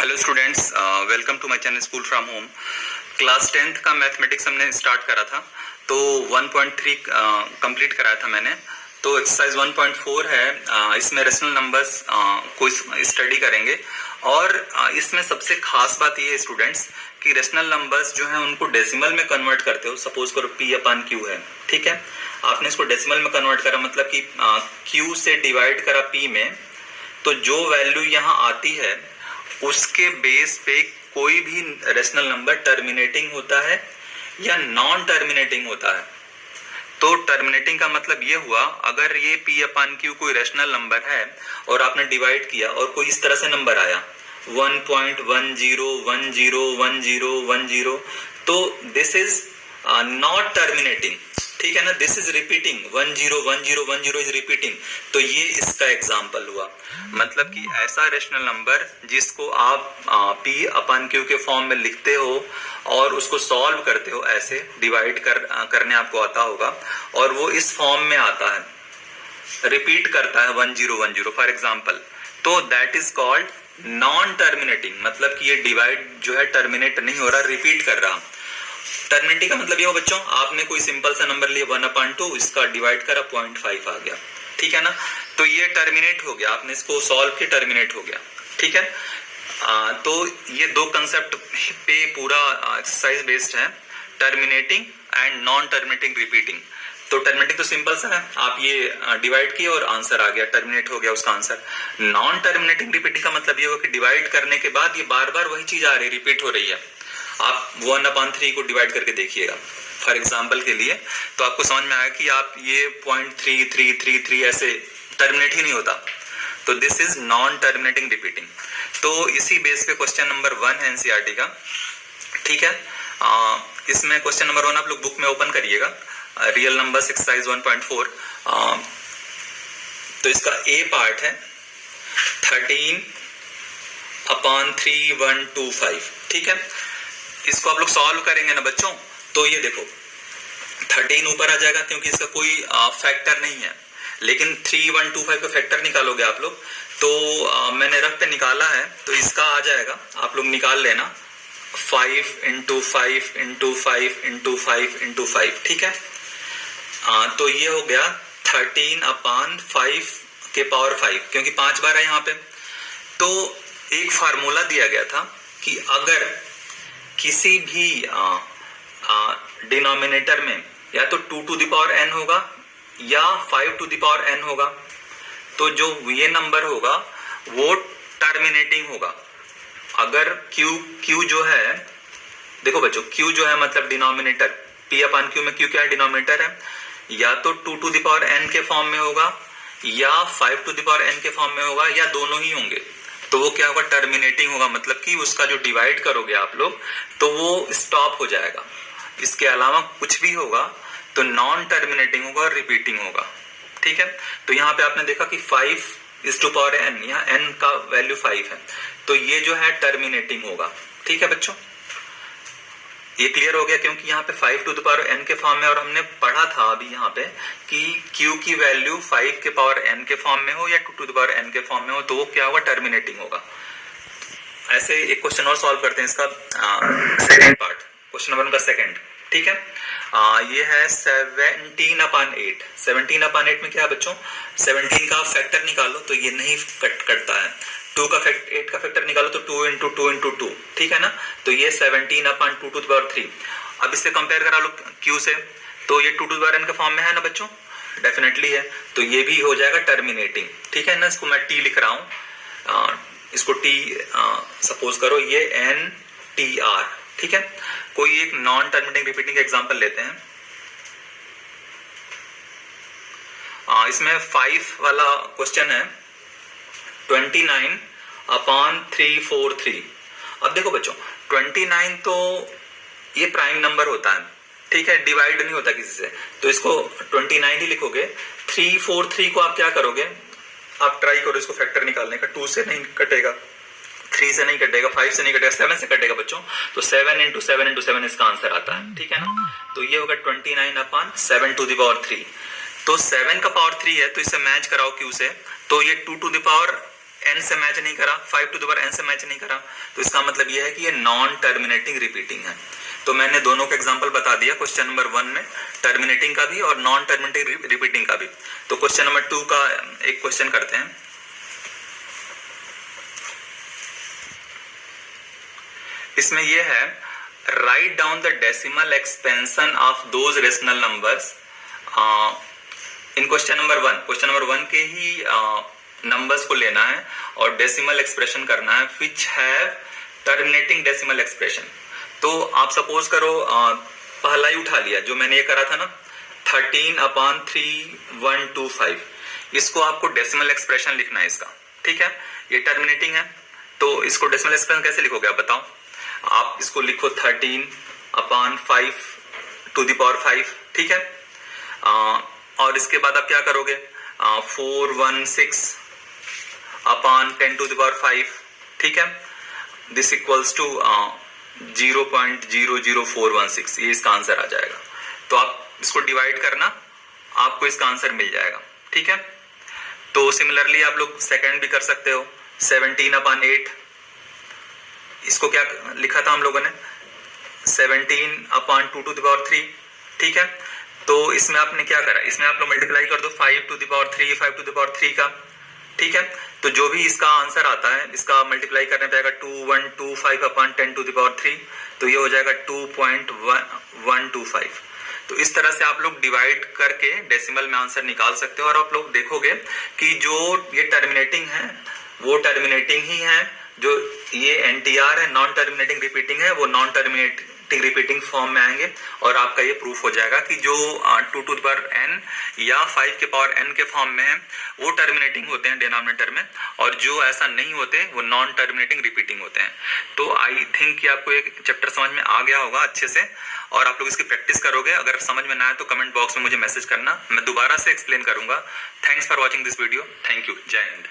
Hello students, welcome to my channel school from home. Class 10th का mathematics हमने start करा था, तो 1.3 कंप्लीट कराया था मैंने। तो एक्सरसाइज 1.4 है, इसमें रेशनल नंबर्स को स्टडी करेंगे। और इसमें सबसे खास बात ये है स्टूडेंट्स कि रेशनल नंबर्स जो है उनको डेसिमल में कन्वर्ट करते हो। सपोज करो P/Q है, ठीक है। आपने इसको डेसिमल में कन्वर्ट करा, मतलब कि Q से डिवाइड करा P में, तो जो वैल्यू यहाँ आती है उसके बेस पे कोई भी रेशनल नंबर टर्मिनेटिंग होता है या नॉन टर्मिनेटिंग होता है। तो टर्मिनेटिंग का मतलब ये हुआ, अगर ये P/Q कोई रेशनल नंबर है और आपने डिवाइड किया और कोई इस तरह से नंबर आया 1.10101010, तो दिस इज नॉट टर्मिनेटिंग, ठीक है ना। This is repeating, 101010 is repeating. तो ये इसका एग्जाम्पल हुआ, मतलब कि ऐसा रेशनल नंबर जिसको आप P/Q के फॉर्म में लिखते हो और उसको सॉल्व करते हो, ऐसे डिवाइड करने आपको आता होगा, और वो इस फॉर्म में आता है, रिपीट करता है 1010 फॉर एग्जाम्पल, तो that is called non terminating. मतलब कि ये डिवाइड जो है टर्मिनेट नहीं हो रहा, रिपीट कर रहा। टर्मिनेटिंग का मतलब ये हो बच्चों, आपने कोई सिंपल सा नंबर लिया 1/2, इसका डिवाइड करा 0.5 आ गया, ठीक है ना। तो ये टर्मिनेट हो गया, आपने इसको सॉल्व किया, टर्मिनेट हो गया, ठीक है। तो ये दो कंसेप्ट पे पूरा एक्सरसाइज बेस्ड है, terminating and non terminating repeating. तो टर्मिनेटिंग तो सिंपल सा है, आप ये डिवाइड किए और आंसर आ गया, टर्मिनेट हो गया उसका आंसर। नॉन टर्मिनेटिंग रिपीटिंग का मतलब ये हो कि डिवाइड करने के बाद ये बार बार वही चीज आ रही है, रिपीट हो रही है। आप 1/3 को डिवाइड करके देखिएगा फॉर एग्जाम्पल के लिए, तो आपको समझ में आएगा कि आप ये 0.3333 ऐसे टर्मिनेट ही नहीं होता। तो this is non terminating repeating. तो इसी बेस पे क्वेश्चन नंबर 1 है एनसीईआरटी का, ठीक है। इसमें क्वेश्चन नंबर 1 आप लोग बुक में ओपन करिएगा, रियल नंबर्स एक्सरसाइज 1.4। तो इसका ए पार्ट है 13/3125, ठीक है। इसको आप लोग सॉल्व करेंगे ना बच्चों, तो ये देखो 13 ऊपर आ जाएगा क्योंकि इसका कोई फैक्टर नहीं है, लेकिन 3125 का फैक्टर निकालोगे आप लोग, तो मैंने रफ पे निकाला है, तो इसका आ जाएगा, आप लोग निकाल लेना 5 × 5 × 5 × 5 × 5, ठीक है। तो ये हो गया 13/5 के पावर 5, क्योंकि 5 बार है यहाँ पे। तो एक फार्मूला दिया गया था कि अगर किसी भी डिनोमिनेटर में या तो 2n होगा या 5n होगा, तो जो ये नंबर होगा वो टर्मिनेटिंग होगा। अगर Q जो है, देखो बच्चों, Q जो है मतलब डिनोमिनेटर, P/Q में Q क्या है, डिनोमिनेटर है, या तो 2n के फॉर्म में होगा या 5n के फॉर्म में होगा, या दोनों ही होंगे, तो वो क्या होगा, टर्मिनेटिंग होगा। मतलब कि उसका जो डिवाइड करोगे आप लोग तो वो स्टॉप हो जाएगा। इसके अलावा कुछ भी होगा तो नॉन टर्मिनेटिंग होगा और रिपीटिंग होगा, ठीक है। तो यहाँ पे आपने देखा कि 5/n, यहाँ n का वैल्यू 5 है, तो ये जो है टर्मिनेटिंग होगा, ठीक है बच्चों। ये क्लियर हो गया, क्योंकि यहाँ पे 5n के फॉर्म में, और हमने पढ़ा था अभी यहाँ पे कि Q की वैल्यू 5n के फॉर्म में हो या 2n के फॉर्म में हो, तो वो क्या होगा, टर्मिनेटिंग होगा। ऐसे एक क्वेश्चन और सॉल्व करते हैं, इसका सेकंड पार्ट, क्वेश्चन नंबर 2, ठीक है। ये है 17/8। 17/8 में क्या है बच्चों, 17 का फैक्टर निकालो तो ये नहीं कटता है, 8 का फैक्टर निकालो तो 2 × 2 × 2, ठीक है ना। तो ये 17/2⁵। अब इससे कंपेयर करा लो Q से, तो ये 2n के फॉर्म में है ना बच्चों, डेफिनेटली है, तो ये भी हो जाएगा टर्मिनेटिंग, ठीक है ना। इसको मैं T लिख रहा हूं, इसको T सपोज करो, ये NTR, ठीक है। कोई एक नॉन टर्मिनेटिंग रिपीटिंग एग्जांपल लेते हैं। इसमें 5 वाला क्वेश्चन है 29/343। अब देखो बच्चों, 29 तो ये प्राइम नंबर होता है, ठीक है, डिवाइड नहीं होता किसी से, तो इसको 29 ही लिखोगे। 343 को आप क्या करोगे, आप ट्राई करो इसको फैक्टर निकालने का, 2 से नहीं कटेगा, 3 से नहीं कटेगा, 5 से नहीं कटेगा, 7 से कटेगा बच्चों, तो 7 × 7 × 7 इसका आंसर आता है, ठीक है ना। तो ये होगा 29/7⁻3। तो 7 का पावर 3 है, तो इसे मैच कराओ Q से, तो ये 2⁻n n से मैच नहीं करा, 5 टू द पावर n से मैच नहीं करा, तो इसका मतलब ये है कि ये नॉन टर्मिनेटिंग रिपीटिंग है। तो मैंने दोनों का एग्जांपल बता दिया क्वेश्चन नंबर 1 में, टर्मिनेटिंग का भी और नॉन टर्मिनेटिंग रिपीटिंग का भी। तो क्वेश्चन नंबर 2 का एक क्वेश्चन करते हैं। इसमें यह है, write down the decimal expansion of those rational numbers. In question number 1 के ही नंबर्स को लेना है और डेसिमल एक्सप्रेशन करना है which have terminating decimal expression. तो आप सपोज करो पहला ही उठा लिया जो मैंने ये करा था ना, 13/3125, इसको आपको डेसिमल एक्सप्रेशन लिखना है इसका, ठीक है। ये टर्मिनेटिंग है, तो इसको डेसिमल एक्सप्रेशन कैसे लिखोगे आप बताओ। आप इसको लिखो 13/5 टू द पावर 5, ठीक है। और इसके बाद आप क्या करोगे, 416/10 टू द पावर 5, ठीक है। दिस इक्वल्स टू 0.00416, ये इसका आंसर आ जाएगा। तो आप इसको डिवाइड करना, आपको इसका आंसर मिल जाएगा, ठीक है। तो सिमिलरली आप लोग सेकंड भी कर सकते हो, 17/8, इसको क्या लिखा था हम लोगों ने, 17/2 टू द पावर 3, ठीक है। तो इसमें आपने क्या करा, इसमें आप लोग मल्टीप्लाई कर दो 5 to the power 3, 5 to the power 3 का, ठीक है। तो जो भी इसका आंसर आता है, इसका मल्टीप्लाई करने पे आएगा 2125/10 टू द पावर 3, तो ये हो जाएगा 2.125। तो इस तरह से आप लोग डिवाइड करके डेसिमल में आंसर निकाल सकते हो। और आप लोग देखोगे कि जो ये टर्मिनेटिंग है वो टर्मिनेटिंग ही है, जो ये NTR है नॉन टर्मिनेटिंग रिपीटिंग है, वो नॉन टर्मिनेटिंग रिपीटिंग फॉर्म में आएंगे। और आपका ये प्रूफ हो जाएगा कि जो 2 टू द पावर n या 5 के पावर n के फॉर्म में है वो टर्मिनेटिंग होते हैं डिनोमिनेटर में, और जो ऐसा नहीं होते वो नॉन टर्मिनेटिंग रिपीटिंग होते हैं। तो आई थिंक कि आपको एक चैप्टर समझ में आ गया होगा अच्छे से, और आप लोग इसकी प्रैक्टिस करोगे। अगर समझ में ना आए तो कमेंट बॉक्स में मुझे मैसेज करना, मैं दोबारा से एक्सप्लेन करूंगा। Thanks for watching this video. Thank you. जय हिंद।